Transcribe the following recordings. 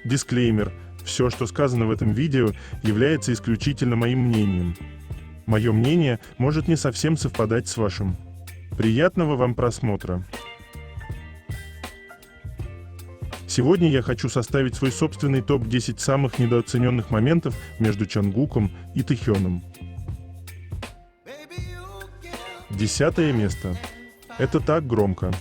Дисклеймер. Все, что сказано в этом видео, является исключительно моим мнением. Мое мнение может не совсем совпадать с вашим. Приятного вам просмотра. Сегодня я хочу составить свой собственный топ-10 самых недооцененных моментов между Чонгуком и Тэхёном. 10 место. Это так громко.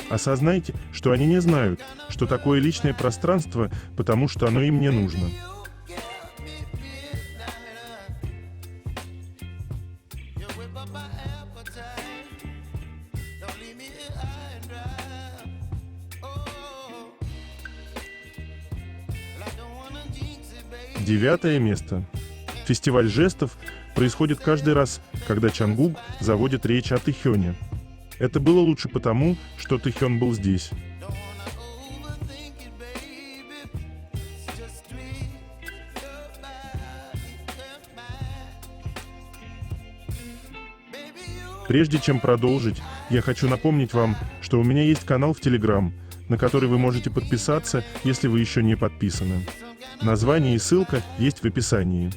Осознайте, что они не знают, что такое личное пространство, потому что оно им не нужно. Девятое место. Фестиваль жестов происходит каждый раз, когда Чонгук заводит речь о Тэхёне. Это было лучше потому, что Тэхён был здесь. Прежде чем продолжить, я хочу напомнить вам, что у меня есть канал в Telegram, на который вы можете подписаться, если вы еще не подписаны. Название и ссылка есть в описании.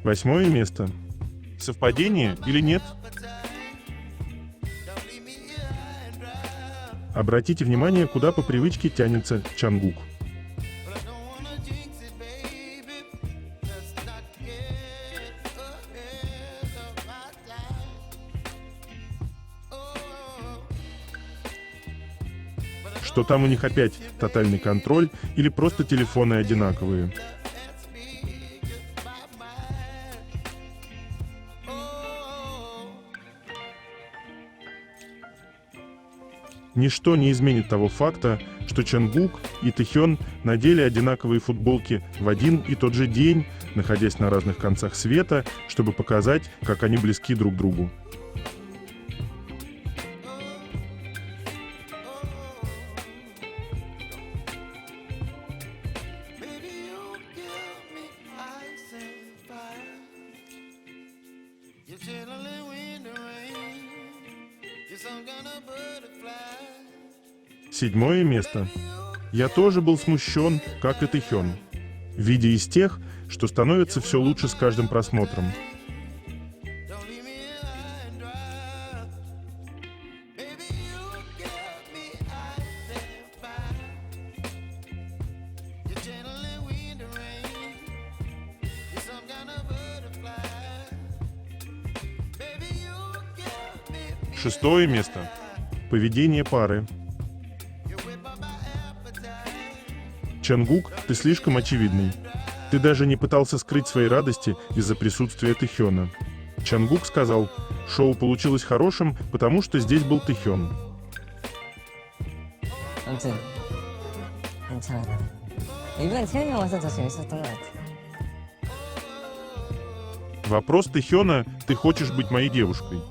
8 место. Совпадение или нет? Обратите внимание, куда по привычке тянется Чонгук. Что там у них опять тотальный контроль или просто телефоны одинаковые? Ничто не изменит того факта, что Чонгук и Тэхён надели одинаковые футболки в один и тот же день, находясь на разных концах света, чтобы показать, как они близки друг к другу. Седьмое место. Я тоже был смущен, как и Тэхён. Видя из тех, что становится все лучше с каждым просмотром. Шестое место. Поведение пары. Чонгук, ты слишком очевидный. Ты даже не пытался скрыть своей радости из-за присутствия Тэхёна. Чонгук сказал, шоу получилось хорошим, потому что здесь был Тэхён. 아무튼 괜찮아. 이번엔 태현이 와서 더 재밌었던 것 같아. Вопрос Тэхёна «Ты хочешь быть моей девушкой?»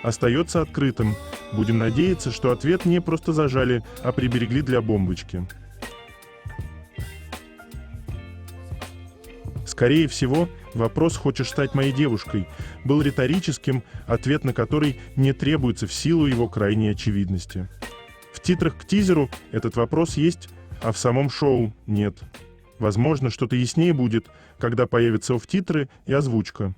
остается открытым. Будем надеяться, что ответ не просто зажали, а приберегли для бомбочки. Скорее всего, вопрос «Хочешь стать моей девушкой?» был риторическим, ответ на который не требуется в силу его крайней очевидности. В титрах к тизеру этот вопрос есть, а в самом шоу нет. Возможно, что-то яснее будет, когда появятся офф-титры и озвучка.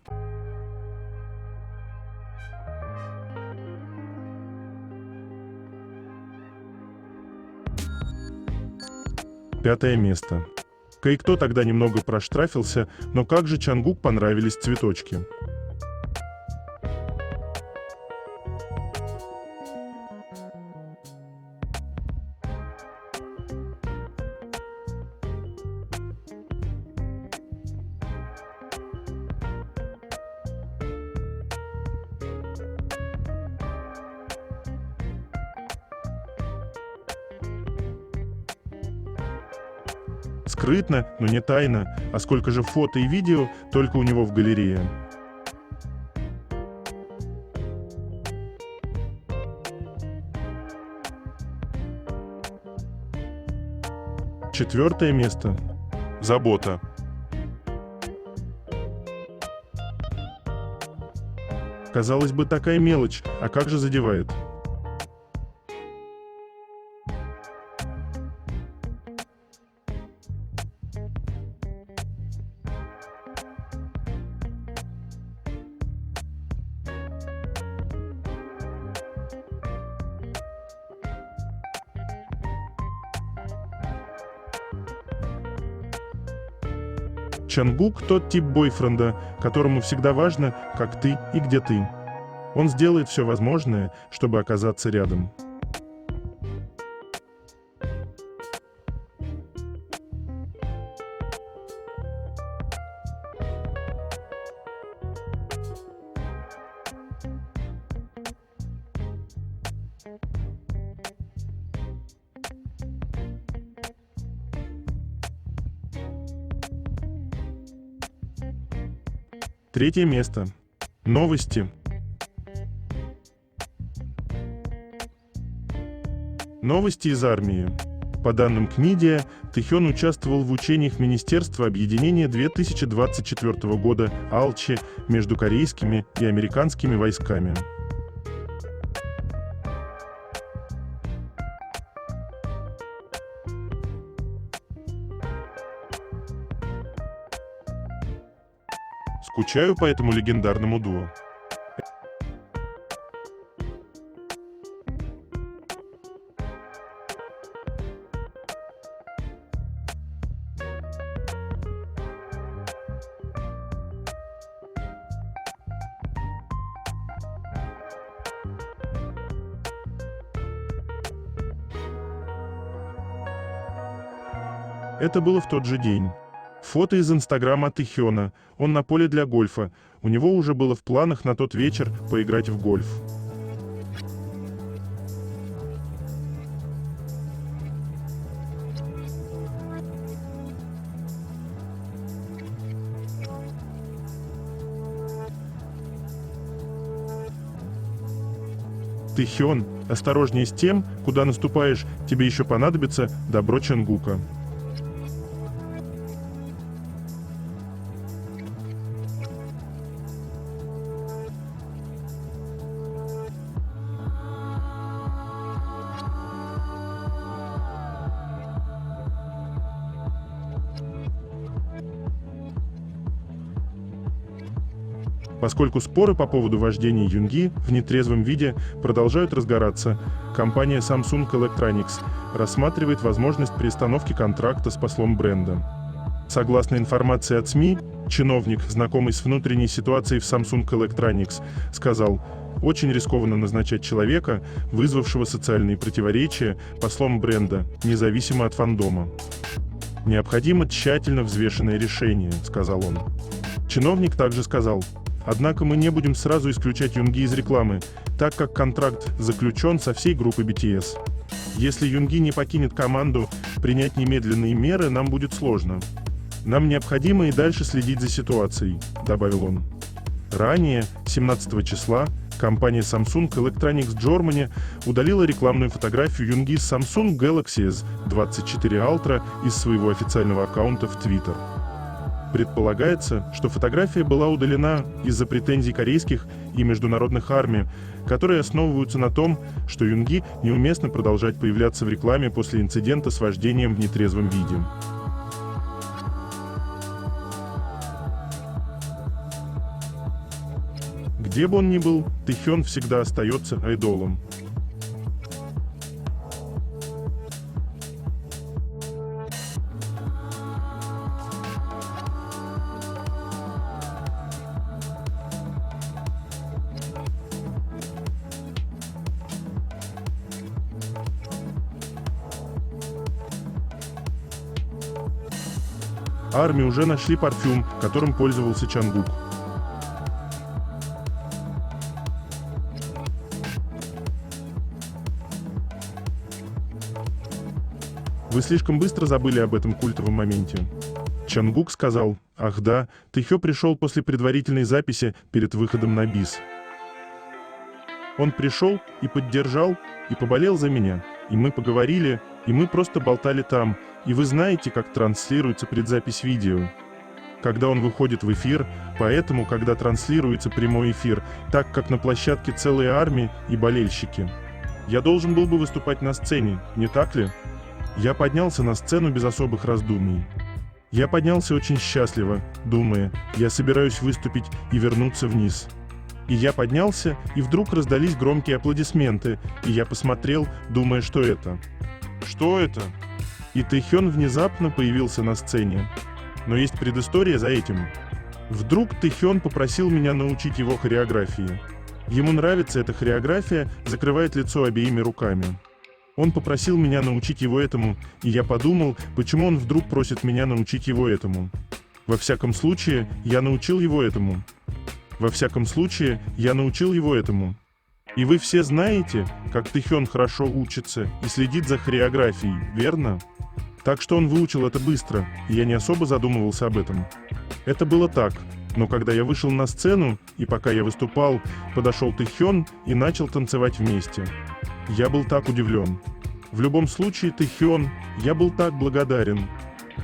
Пятое место. Кое-кто тогда немного проштрафился, но как же Чонгук понравились цветочки. Скрытно, но не тайно, а сколько же фото и видео только у него в галерее. Четвертое место. Забота. Казалось бы, такая мелочь, а как же задевает? Чангук – тот тип бойфренда, которому всегда важно, как ты и где ты. Он сделает все возможное, чтобы оказаться рядом. Третье место. Новости. Новости из армии. По данным КНИДИА, Тэхён участвовал в учениях Министерства объединения 2024 года АЛЧИ между корейскими и американскими войсками. Скучаю по этому легендарному дуо. Это было в тот же день. Фото из инстаграма Тэхёна. Он на поле для гольфа. У него уже было в планах на тот вечер поиграть в гольф. Тэхён, осторожнее с тем, куда наступаешь, тебе еще понадобится добро Чангука. Поскольку споры по поводу вождения Юнги в нетрезвом виде продолжают разгораться, компания Samsung Electronics рассматривает возможность перестановки контракта с послом бренда. Согласно информации от СМИ, чиновник, знакомый с внутренней ситуацией в Samsung Electronics, сказал: «Очень рискованно назначать человека, вызвавшего социальные противоречия, послом бренда, независимо от фандома. Необходимо тщательно взвешенное решение», — сказал он. Чиновник также сказал: «Однако мы не будем сразу исключать Юнги из рекламы, так как контракт заключен со всей группой BTS. Если Юнги не покинет команду, принять немедленные меры нам будет сложно. Нам необходимо и дальше следить за ситуацией», — добавил он. Ранее, 17 числа, компания Samsung Electronics Germany удалила рекламную фотографию Юнги с Samsung Galaxy S24 Ultra из своего официального аккаунта в Twitter. Предполагается, что фотография была удалена из-за претензий корейских и международных армий, которые основываются на том, что Юнги неуместно продолжать появляться в рекламе после инцидента с вождением в нетрезвом виде. Где бы он ни был, Тэхён всегда остается айдолом. Армии уже нашли парфюм, которым пользовался Чангук. Вы слишком быстро забыли об этом культовом моменте. Чангук сказал: «Ах да, Тэхё пришел после предварительной записи перед выходом на бис. Он пришел и поддержал, и поболел за меня, и мы поговорили, и мы просто болтали там, и вы знаете, как транслируется предзапись видео. Когда он выходит в эфир, поэтому, когда транслируется прямой эфир, так как на площадке целые армии и болельщики. Я должен был бы выступать на сцене, не так ли? Я поднялся на сцену без особых раздумий. Я поднялся очень счастливо, думая, я собираюсь выступить и вернуться вниз. И я поднялся, и вдруг раздались громкие аплодисменты, и я посмотрел, думая, что это? Что это?» И Тэхён внезапно появился на сцене. Но есть предыстория за этим. Вдруг Тэхён попросил меня научить его хореографии. Ему нравится эта хореография, закрывает лицо обеими руками. Он попросил меня научить его этому, и я подумал, почему он вдруг просит меня научить его этому. Во всяком случае, я научил его этому. Во всяком случае, я научил его этому. И вы все знаете, как Тэхён хорошо учится и следит за хореографией, верно? Так что он выучил это быстро, и я не особо задумывался об этом. Это было так, но когда я вышел на сцену, и пока я выступал, подошел Тэхён и начал танцевать вместе. Я был так удивлен. В любом случае, Тэхён, я был так благодарен.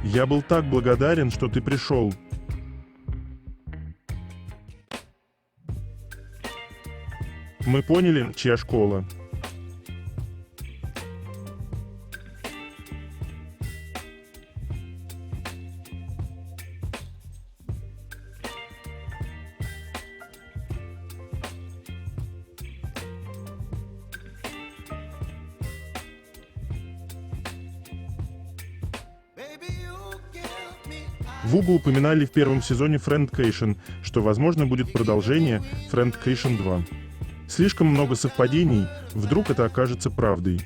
Я был так благодарен, что ты пришел. Мы поняли, чья школа. Вугу упоминали в первом сезоне Friendcation, что, возможно, будет продолжение Friendcation 2. Слишком много совпадений, вдруг это окажется правдой.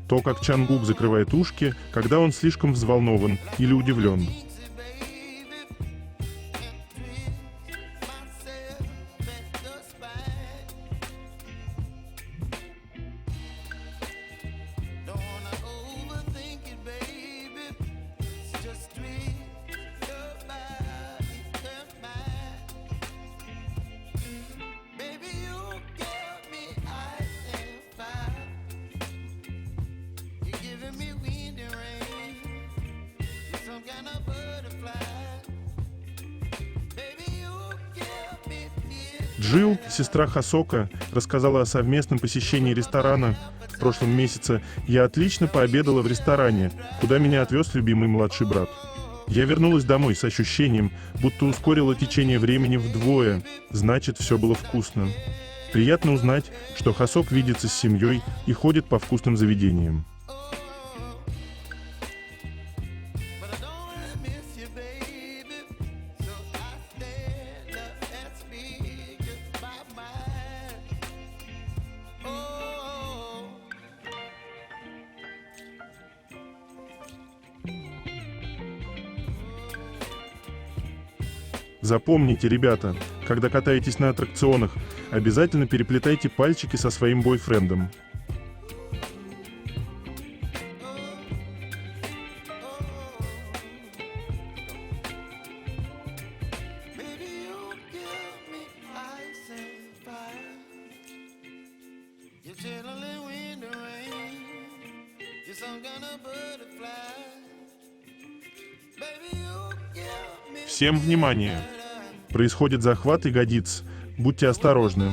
То, как Чангук закрывает ушки, когда он слишком взволнован или удивлен. Джилл, сестра Хосока, рассказала о совместном посещении ресторана. В прошлом месяце я отлично пообедала в ресторане, куда меня отвез любимый младший брат. Я вернулась домой с ощущением, будто ускорила течение времени вдвое, значит, все было вкусно. Приятно узнать, что Хосок видится с семьей и ходит по вкусным заведениям. Запомните, ребята, когда катаетесь на аттракционах, обязательно переплетайте пальчики со своим бойфрендом. Всем внимание! Происходит захват ягодиц. Будьте осторожны.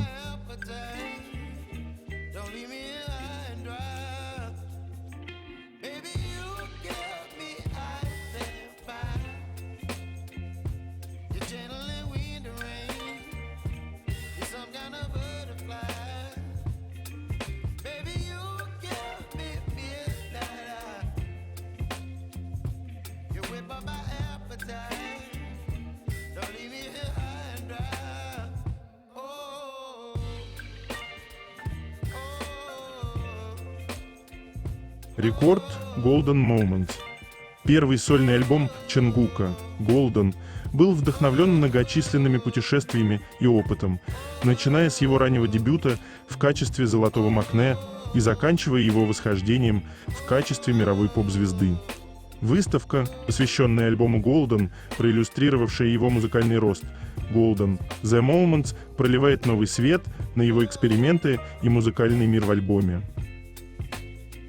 Рекорд Golden Moments. Первый сольный альбом Чангука Golden был вдохновлен многочисленными путешествиями и опытом, начиная с его раннего дебюта в качестве золотого Макне и заканчивая его восхождением в качестве мировой поп-звезды. Выставка, посвященная альбому Golden, проиллюстрировавшая его музыкальный рост, Golden The Moments, проливает новый свет на его эксперименты и музыкальный мир в альбоме.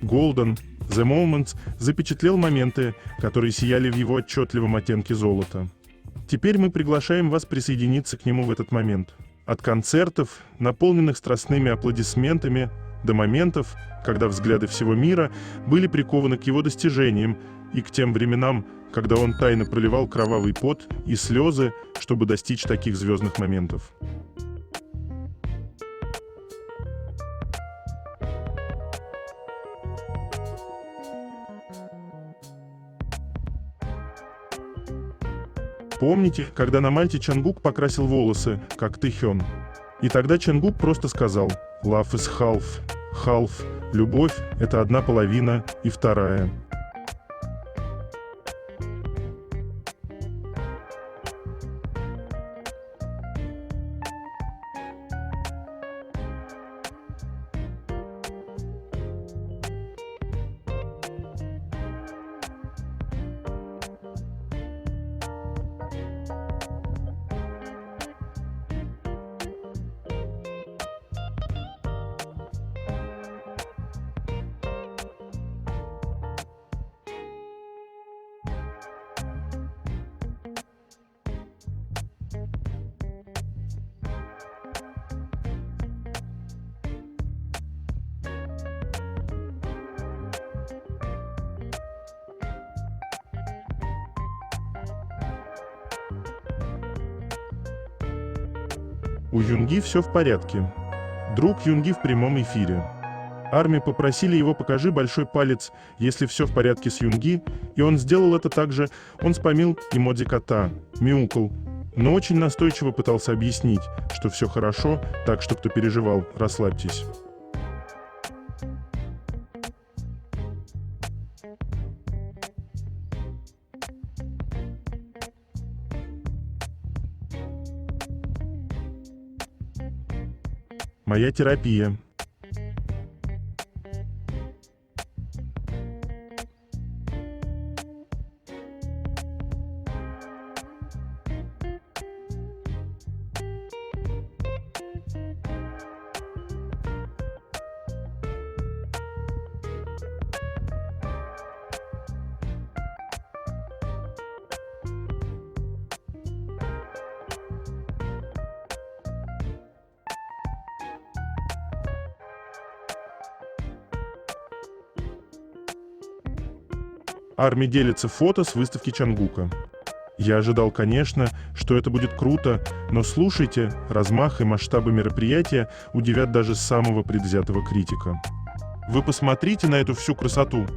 Golden The Moments запечатлел моменты, которые сияли в его отчетливом оттенке золота. Теперь мы приглашаем вас присоединиться к нему в этот момент. От концертов, наполненных страстными аплодисментами, до моментов, когда взгляды всего мира были прикованы к его достижениям, и к тем временам, когда он тайно проливал кровавый пот и слезы, чтобы достичь таких звездных моментов. Помните, когда на Мальте Чангук покрасил волосы, как Тэхён? И тогда Чангук просто сказал «Love is half». Half – любовь – это одна половина и вторая. У Юнги все в порядке. Друг Юнги в прямом эфире. Арми попросили его покажи большой палец, если все в порядке с Юнги, и он сделал это также. Он спамил эмодзи кота, мяукал, но очень настойчиво пытался объяснить, что все хорошо, так что кто переживал, расслабьтесь. Моя терапия. Арми делится фото с выставки Чангука. Я ожидал, конечно, что это будет круто, но слушайте, размах и масштабы мероприятия удивят даже самого предвзятого критика. Вы посмотрите на эту всю красоту.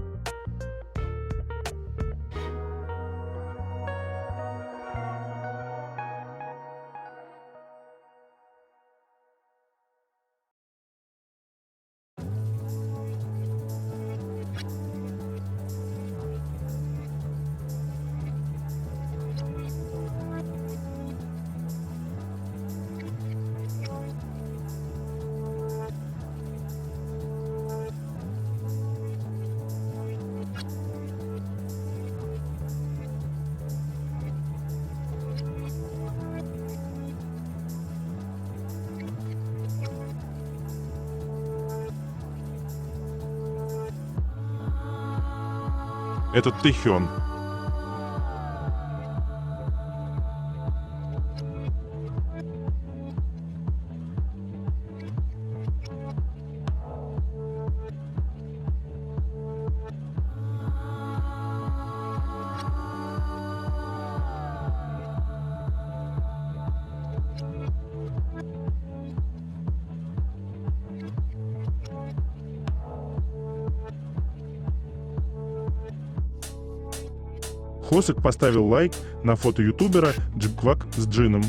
Этот Тэхён. Хосек поставил лайк на фото ютубера Джибквак с джином.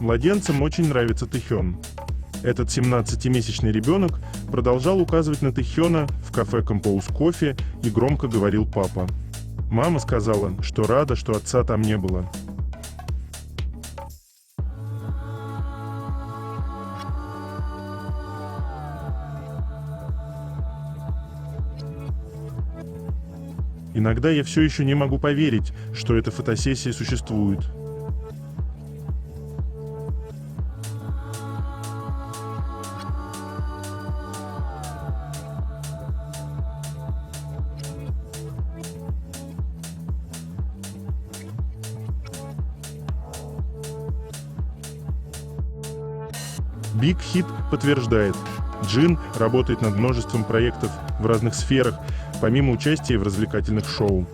Младенцам очень нравится Тэхён. Этот 17-месячный ребенок продолжал указывать на Тэхёна в кафе Compose Coffee и громко говорил «папа». Мама сказала, что рада, что отца там не было. Иногда я все еще не могу поверить, что эта фотосессия существует. Big Hit подтверждает, Джин работает над множеством проектов в разных сферах, помимо участия в развлекательных шоу.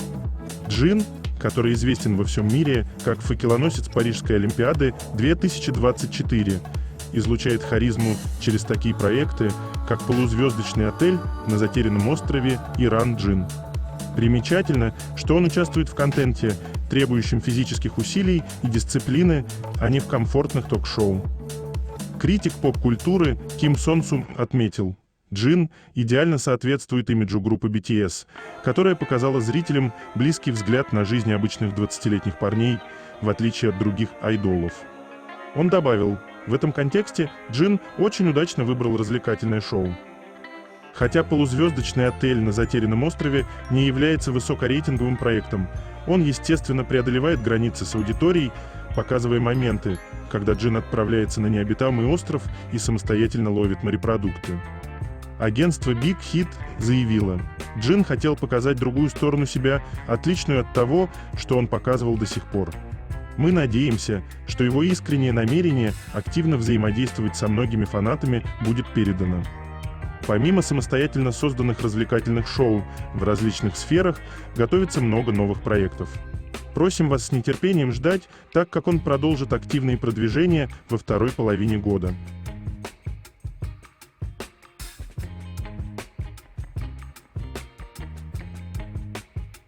Джин, который известен во всем мире как факелоносец Парижской Олимпиады 2024, излучает харизму через такие проекты, как полузвездочный отель на затерянном острове Иран-Джин. Примечательно, что он участвует в контенте, требующем физических усилий и дисциплины, а не в комфортных ток-шоу. Критик поп-культуры Ким Сон Су отметил, Джин идеально соответствует имиджу группы BTS, которая показала зрителям близкий взгляд на жизнь обычных 20-летних парней, в отличие от других айдолов. Он добавил, в этом контексте Джин очень удачно выбрал развлекательное шоу. Хотя полузвездочный отель на затерянном острове не является высокорейтинговым проектом, он, естественно, преодолевает границы с аудиторией, показывая моменты, когда Джин отправляется на необитаемый остров и самостоятельно ловит морепродукты. Агентство Big Hit заявило, Джин хотел показать другую сторону себя, отличную от того, что он показывал до сих пор. Мы надеемся, что его искреннее намерение активно взаимодействовать со многими фанатами будет передано. Помимо самостоятельно созданных развлекательных шоу в различных сферах, готовится много новых проектов. Просим вас с нетерпением ждать, так как он продолжит активные продвижения во второй половине года.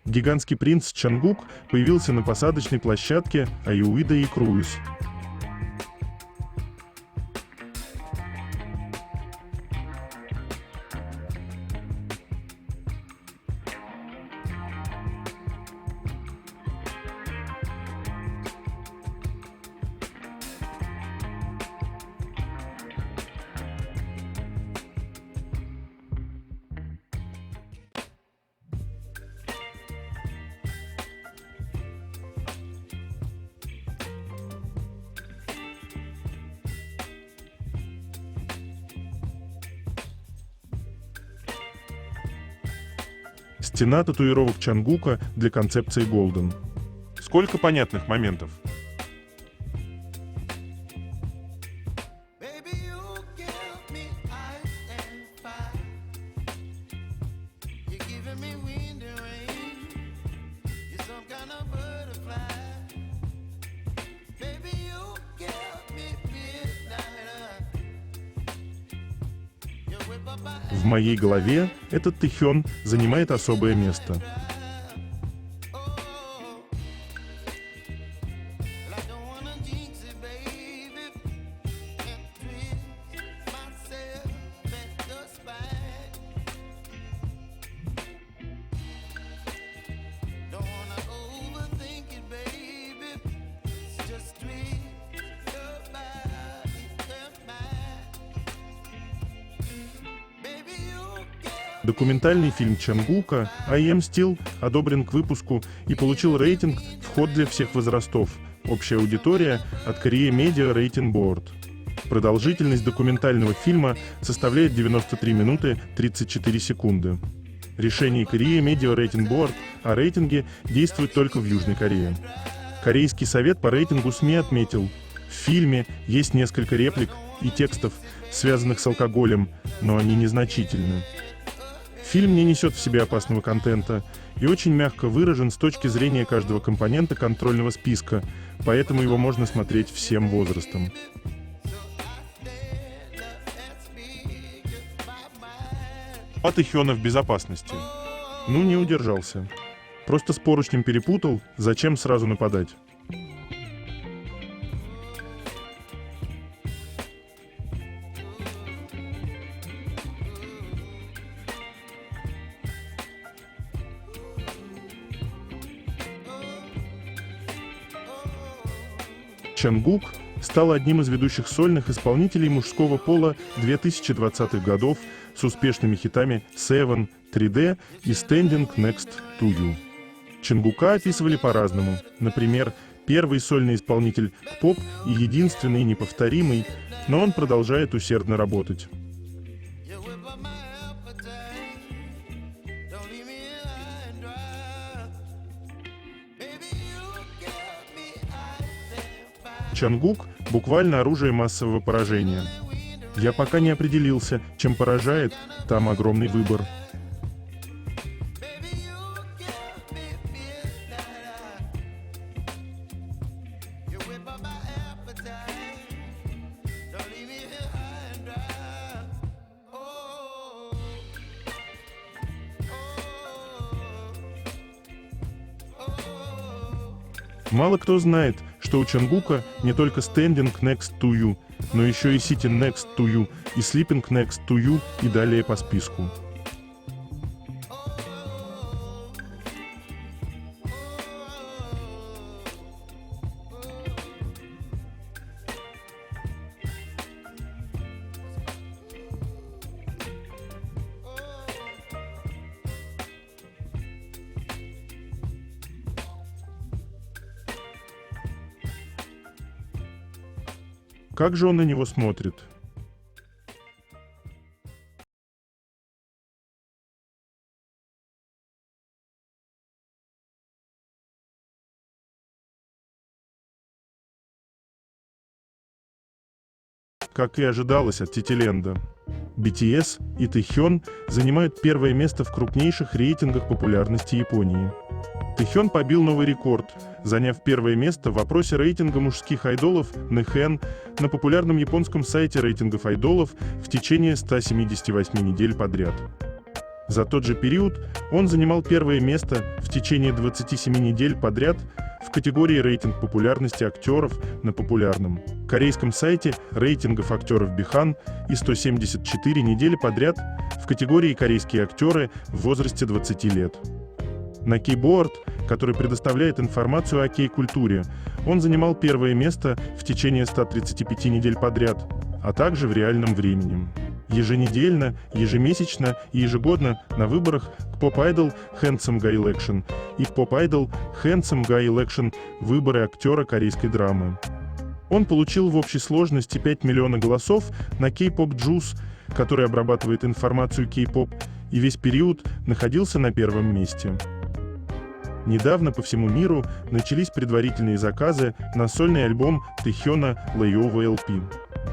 Гигантский принц Чангук появился на посадочной площадке Аюида и Круиз. Стена татуировок Чангука для концепции Golden. Сколько понятных моментов. В моей голове этот Тэхён занимает особое место. Документальный фильм Чангука «I Am Steel» одобрен к выпуску и получил рейтинг «Вход для всех возрастов». Общая аудитория от Korea Media Rating Board. Продолжительность документального фильма составляет 93 минуты 34 секунды. Решение Korea Media Rating Board о рейтинге действует только в Южной Корее. Корейский совет по рейтингу СМИ отметил, в фильме есть несколько реплик и текстов, связанных с алкоголем, но они незначительны. Фильм не несет в себе опасного контента и очень мягко выражен с точки зрения каждого компонента контрольного списка, поэтому его можно смотреть всем возрастом. А Тэхёна в безопасности. Ну, не удержался. Просто с поручнем перепутал, зачем сразу нападать? Чангук стал одним из ведущих сольных исполнителей мужского пола 2020-х годов с успешными хитами «Seven», «3D» и «Standing Next to You». Чангука описывали по-разному. Например, первый сольный исполнитель к-поп и единственный неповторимый, но он продолжает усердно работать. Чангук – буквально оружие массового поражения. Я пока не определился, чем поражает, там огромный выбор. Мало кто знает, что у Чонгука не только Standing Next to You, но еще и Sitting Next to You и Sleeping Next to You и далее по списку. Как же он на него смотрит? Как и ожидалось от Титиленда, BTS и Тэхён занимают первое место в крупнейших рейтингах популярности Японии. Тэхён побил новый рекорд, заняв первое место в вопросе рейтинга мужских айдолов Нэхэн на популярном японском сайте рейтингов айдолов в течение 178 недель подряд. За тот же период он занимал первое место в течение 27 недель подряд в категории рейтинг популярности актеров на популярном корейском сайте рейтингов актеров Бихан и 174 недели подряд в категории корейские актеры в возрасте 20 лет. На Keyboard, который предоставляет информацию о кей-культуре, он занимал первое место в течение 135 недель подряд, а также в реальном времени. Еженедельно, ежемесячно и ежегодно на выборах к Pop Idol Handsome Guy Election и Pop Idol Handsome Guy Election выборы актера корейской драмы. Он получил в общей сложности 5 миллионов голосов на K-Pop Juice, который обрабатывает информацию K-Pop, и весь период находился на первом месте. Недавно по всему миру начались предварительные заказы на сольный альбом Тэхёна Layover LP.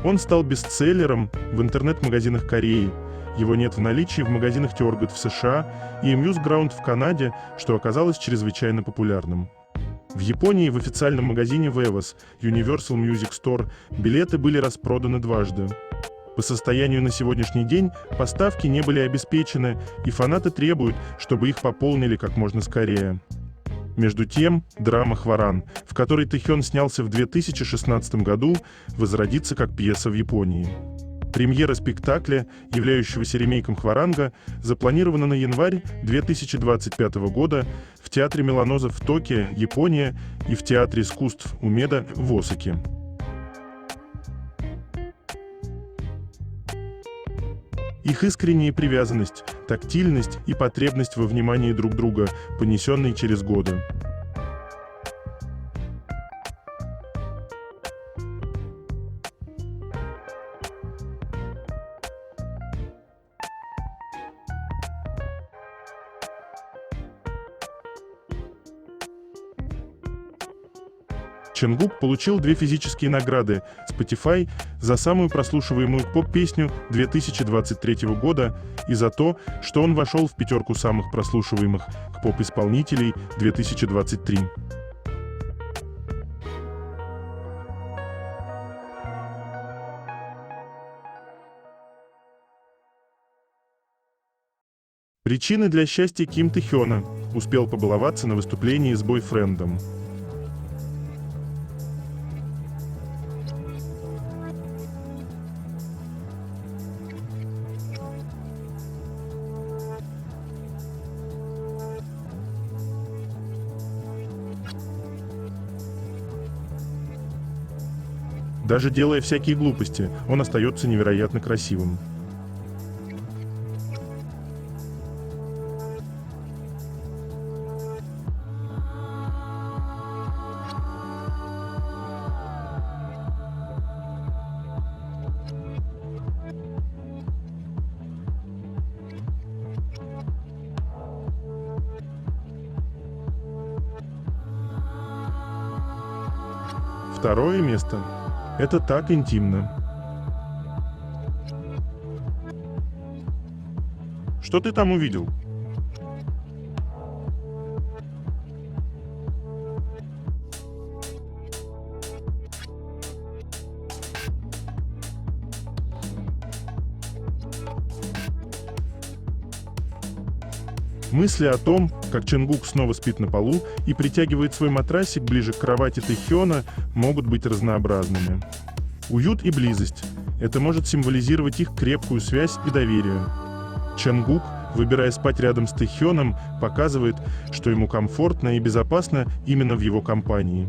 Он стал бестселлером в интернет-магазинах Кореи. Его нет в наличии в магазинах Target в США и Amuseground в Канаде, что оказалось чрезвычайно популярным. В Японии в официальном магазине Vevas Universal Music Store билеты были распроданы дважды. По состоянию на сегодняшний день поставки не были обеспечены, и фанаты требуют, чтобы их пополнили как можно скорее. Между тем, драма «Хваран», в которой Тэхён снялся в 2016 году, возродится как пьеса в Японии. Премьера спектакля, являющегося ремейком «Хваранга», запланирована на январь 2025 года в Театре Меланоза в Токио, Япония, и в Театре искусств Умеда в Осаке. Их искренняя привязанность, тактильность и потребность во внимании друг друга, понесенные через годы. Чонгук получил 2 физические награды Spotify за самую прослушиваемую поп-песню 2023 года и за то, что он вошел в 5 самых прослушиваемых поп-исполнителей 2023. Причины для счастья Ким Тэхёна. Успел побаловаться на выступлении с бойфрендом. Даже делая всякие глупости, он остается невероятно красивым. Второе место. Это так интимно. Что ты там увидел? Мысли о том, как Чонгук снова спит на полу и притягивает свой матрасик ближе к кровати Тэхёна, могут быть разнообразными. Уют и близость – это может символизировать их крепкую связь и доверие. Чонгук, выбирая спать рядом с Тэхёном, показывает, что ему комфортно и безопасно именно в его компании.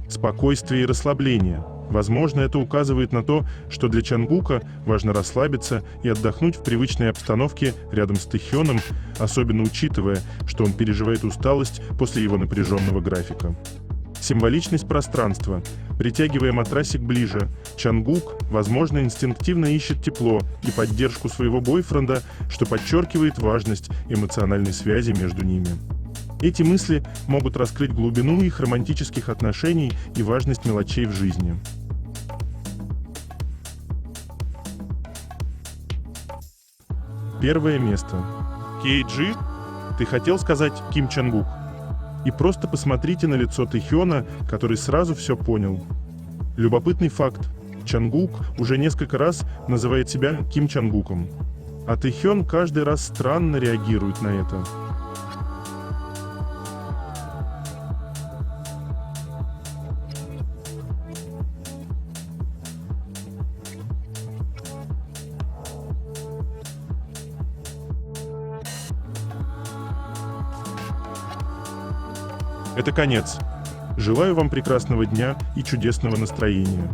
Спокойствие и расслабление. Возможно, это указывает на то, что для Чонгука важно расслабиться и отдохнуть в привычной обстановке рядом с Тэхёном, особенно учитывая, что он переживает усталость после его напряженного графика. Символичность пространства. Притягивая матрасик ближе, Чонгук, возможно, инстинктивно ищет тепло и поддержку своего бойфренда, что подчеркивает важность эмоциональной связи между ними. Эти мысли могут раскрыть глубину их романтических отношений и важность мелочей в жизни. Первое место. Кейджи? Ты хотел сказать Ким Чонгук? И просто посмотрите на лицо Тэхёна, который сразу все понял. Любопытный факт. Чонгук уже несколько раз называет себя Ким Чонгуком. А Тэхён каждый раз странно реагирует на это. Это конец. Желаю вам прекрасного дня и чудесного настроения.